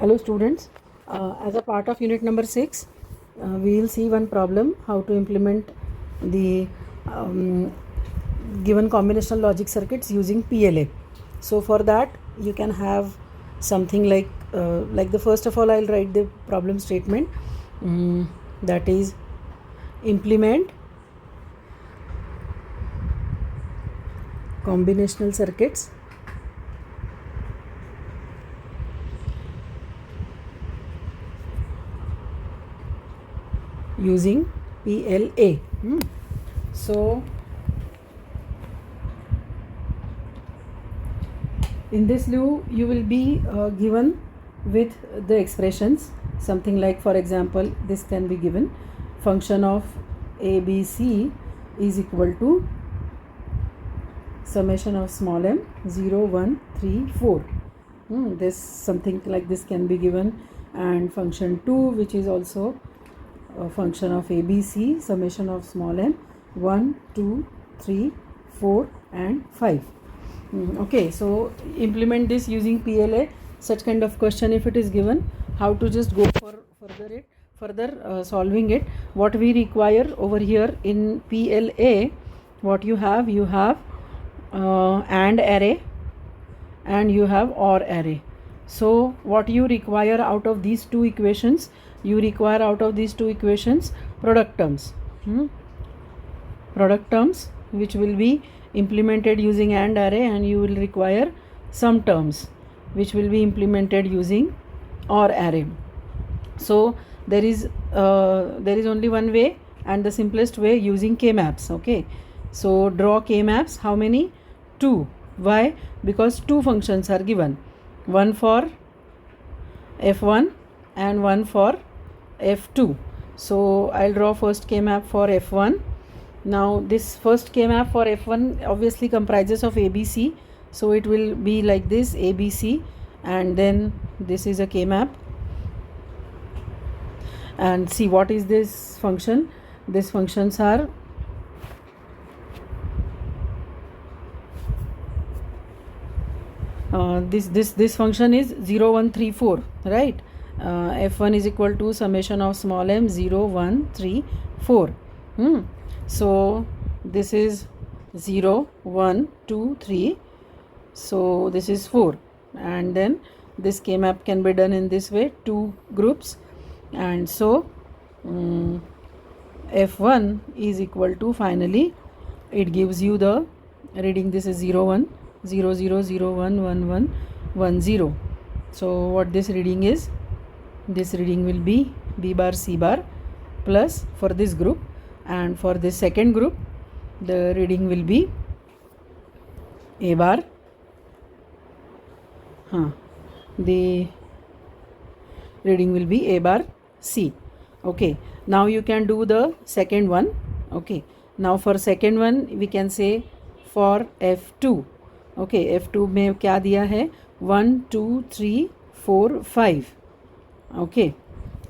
Hello students, as a part of unit number 6, we will see one problem how to implement the given combinational logic circuits using PLA. So for that you can have something like the first of all I'll write the problem statement, that is implement combinational circuits using PLA. So in this lieu you will be given with the expressions something like, for example, this can be given: function of ABC is equal to summation of small m 0 1 3 4. This something like this can be given, and function 2, which is also a function of ABC, summation of small m 1 2 3 4 and 5. Okay, so implement this using PLA. Such kind of question, if it is given, how to just go for further solving it. What we require over here in PLA, what you have AND array and you have OR array. So what you require out of these two equations, product terms. Product terms which will be implemented using AND array, and you will require sum terms which will be implemented using OR array. So there is only one way, and the simplest way, using K-maps. Okay, so draw K-maps. How many? 2. Why? Because two functions are given, one for f1 and one for f2. So I'll draw first K-map for f1. Now this first K-map for f1 obviously comprises of ABC, so it will be like this: ABC, and then this is a K-map. And see, what is this function? These functions are this function is 0 1 3 4, right? F1 is equal to summation of small m 0 1 3 4. So this is 0 1 2 3, so this is 4, and then this K-map can be done in this way, two groups. And so F1 is equal to, finally it gives you the reading. This is 0 1 0 0 0 1 1 1 1 0. So what this reading is, this reading will be B bar C bar plus for this group, and for this second group the reading will be A bar. The reading will be A bar C. Okay, now you can do the second one. Okay, now for second one we can say for F2. Okay, F2 में क्या दिया है? 1 2 3 4 5. Okay,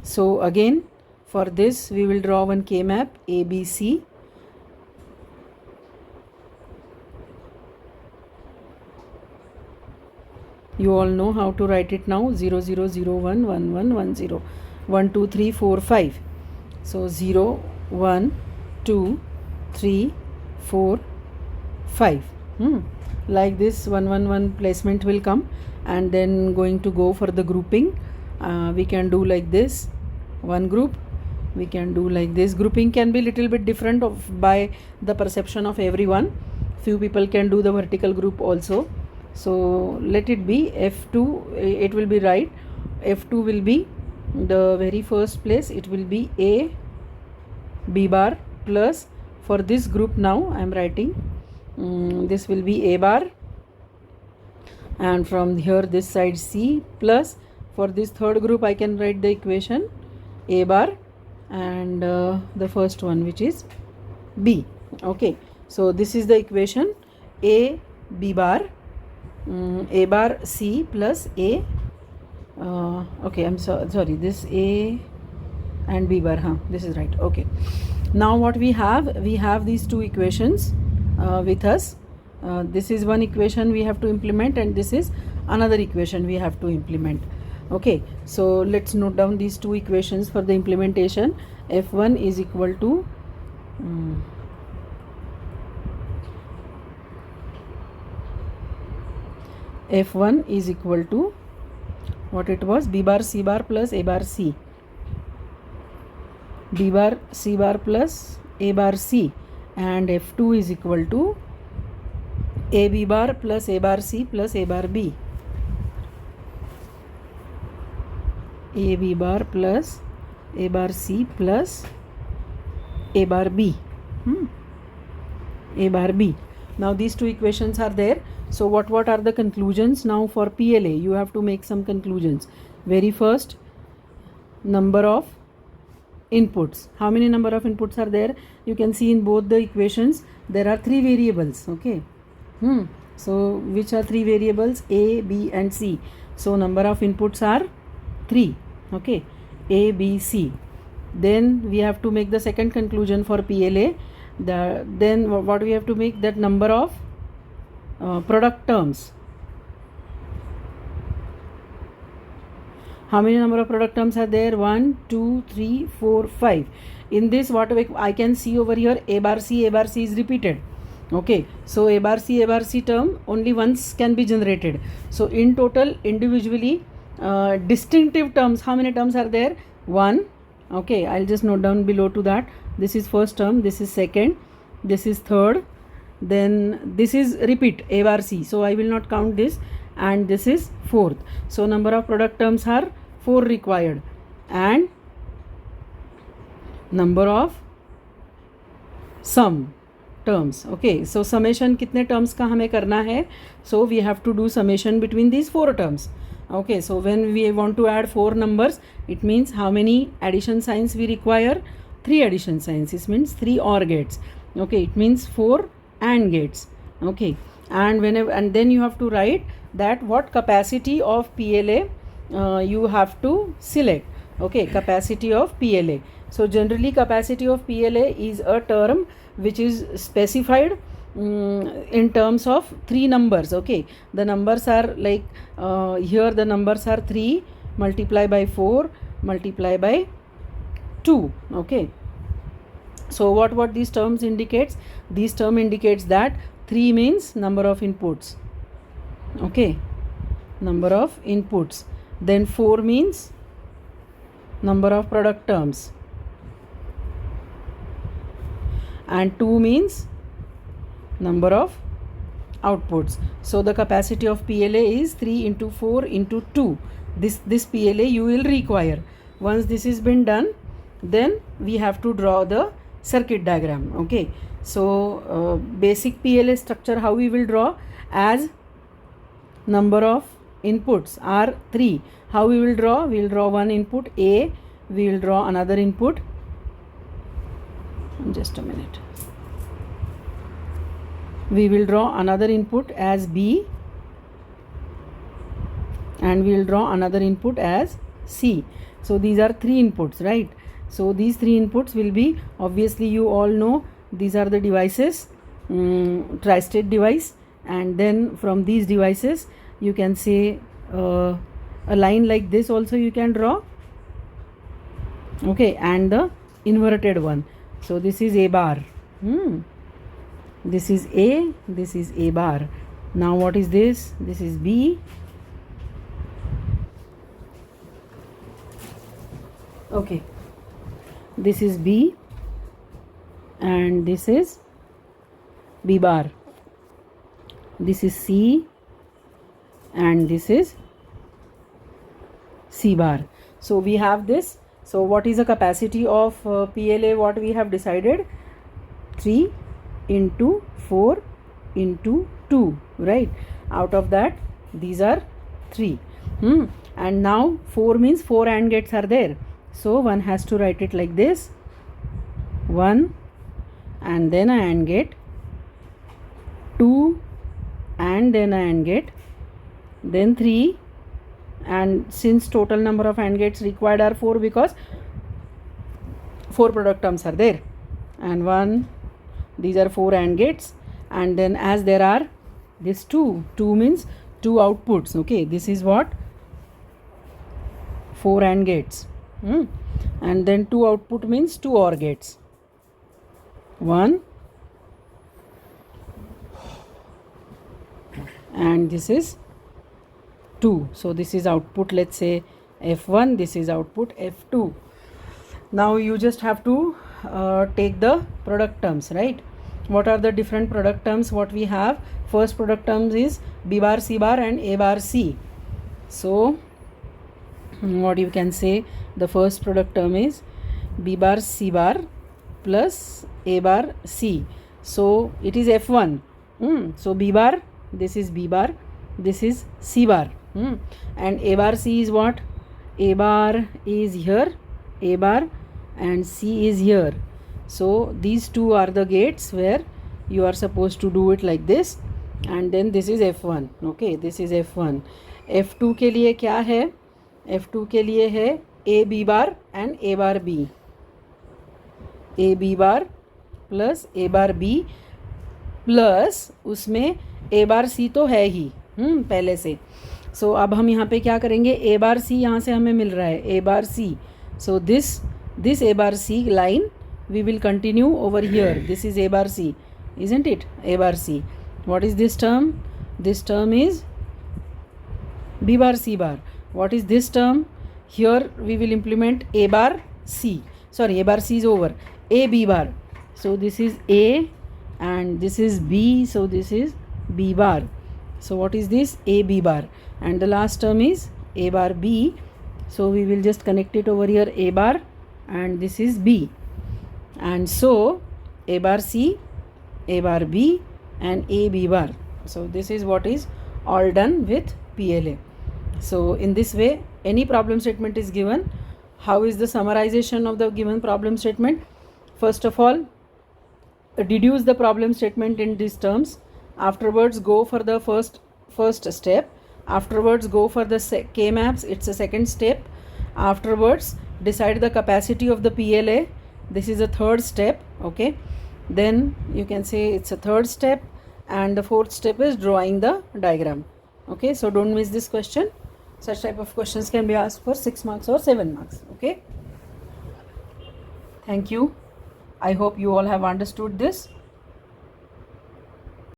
so again for this we will draw one K-map ABC. You all know how to write it now: 0 0 0 1 1 1 1 0 1 2 3 4 5. So 0 1 2 3 4 5. Like this 1 1 1 placement will come, and then going to go for the grouping. We can do like this, one group. We can do like this. Grouping can be little bit different by the perception of everyone. Few people can do the vertical group also. So let it be F2. It will be right. F2 will be the very first place. It will be A B bar plus, for this group now I am writing, this will be A bar, and from here this side C plus, for this third group I can write the equation A bar, and the first one, which is B. Okay, so this is the equation: A B bar, A bar C plus A. Okay, I'm sorry, this A and B bar, this is right. Okay, now what we have these two equations with us. This is one equation we have to implement, and this is another equation we have to implement. Okay, so let's note down these two equations for the implementation. F1 is equal to F1 is equal to what it was, B bar C bar plus A bar C, B bar C bar plus A bar C, and F2 is equal to A B bar plus A bar C plus A bar B, A B bar plus A bar C plus A bar B, A bar B. Now these two equations are there. So what are the conclusions now for PLA? You have to make some conclusions. Very first, number of inputs. How many number of inputs are there? You can see in both the equations there are three variables. Okay. So which are three variables? A, B and C. So number of inputs are 3. Okay. A, B, C. Then we have to make the second conclusion for PLA. Then what we have to make, that number of product terms. How many number of product terms are there? 1, 2, 3, 4, 5. In this, what I can see over here, A bar C is repeated. Okay, so A bar C term only once can be generated. So in total, individually, distinctive terms, how many terms are there? 1. Okay, I'll just note down below to that. This is first term, this is second, this is third, then this is repeat A bar C, so I will not count this, and this is fourth. So number of product terms are 4 required, and number of sum terms. Okay, so summation कितने terms का हमें करना है? So we have to do summation between these 4 terms. Okay, so when we want to add 4 numbers, it means how many addition signs we require? 3 addition signs. This means 3 OR gates. Okay, it means 4 AND gates. Okay, and then you have to write that what capacity of PLA you have to select. Okay, capacity of PLA. So generally capacity of PLA is a term which is specified in terms of 3 numbers. Okay, the numbers are like here the numbers are 3 multiply by 4 multiply by 2. Okay, so what these terms indicates? These term indicates that 3 means number of inputs. Okay, number of inputs. Then 4 means number of product terms, and 2 means number of outputs. So the capacity of PLA is 3 into 4 into 2. This PLA you will require. Once this has been done, then we have to draw the circuit diagram. Okay, so basic PLA structure, how we will draw? As number of inputs are 3, how we will draw? We will draw one input A, we will draw another input, just a minute, we will draw another input as B, and we will draw another input as C. So these are 3 inputs, right? So these 3 inputs will be, obviously you all know these are the devices, tri-state device, and then from these devices you can say a line like this also you can draw. Okay, and the inverted one. So this is A bar. This is A, this is A bar. Now what is this? This is B. Okay, this is B, and this is B bar. This is C, and this is C bar. So we have this. So what is the capacity of PLA? What we have decided? 3 into 4 into 2, right? Out of that, these are 3. And now 4 means 4 AND gates are there. So one has to write it like this: 1 and then a AND gate, 2 and then a AND gate, then 3, and since total number of AND gates required are 4 because 4 product terms are there, and 1, these are 4 AND gates, and then as there are this 2 means 2 outputs. Okay, this is what 4 AND gates. And then 2 output means 2 OR gates. 1 and this is 2. So this is output, let's say F1, this is output F2. Now you just have to take the product terms, right? What are the different product terms what we have? First product terms is B bar C bar and A bar C. So what you can say, the first product term is B bar C bar plus A bar C. So it is F1. So B bar, this is B bar, this is C bar. And A bar C is what? A bar is here, A bar, and C is here. So these two are the gates where you are supposed to do it like this. And then this is F1. Okay, this is F1. F2 के लिए क्या है? F2 के लिए है A B bar and A bar B. A B bar plus A bar B plus उसमें A bar C तो है ही पहले से. सो अब हम यहाँ पे क्या करेंगे? A bar C यहाँ से हमें मिल रहा है, A bar C. So this A bar C line we will continue over here. This is A bar C, isn't it? A bar C. What is this term? This term is B bar C bar. What is this term? Here we will implement A bar C. Sorry, A bar C is over. A B bar. So this is A and this is B. So this is B bar. So what is this? A B bar. And the last term is A bar B. So we will just connect it over here, A bar, and this is B. And so A bar C, A bar B, and A B bar. So this is what is all done with PLA. So in this way, any problem statement is given. How is the summarization of the given problem statement? First of all, deduce the problem statement in these terms. Afterwards, go for the first step. Afterwards, go for the K-maps. It's a second step. Afterwards, decide the capacity of the PLA. This is a third step. Okay. Then you can say it's a third step. And the fourth step is drawing the diagram. Okay. So don't miss this question. Such type of questions can be asked for 6 marks or 7 marks. Okay. Thank you. I hope you all have understood this.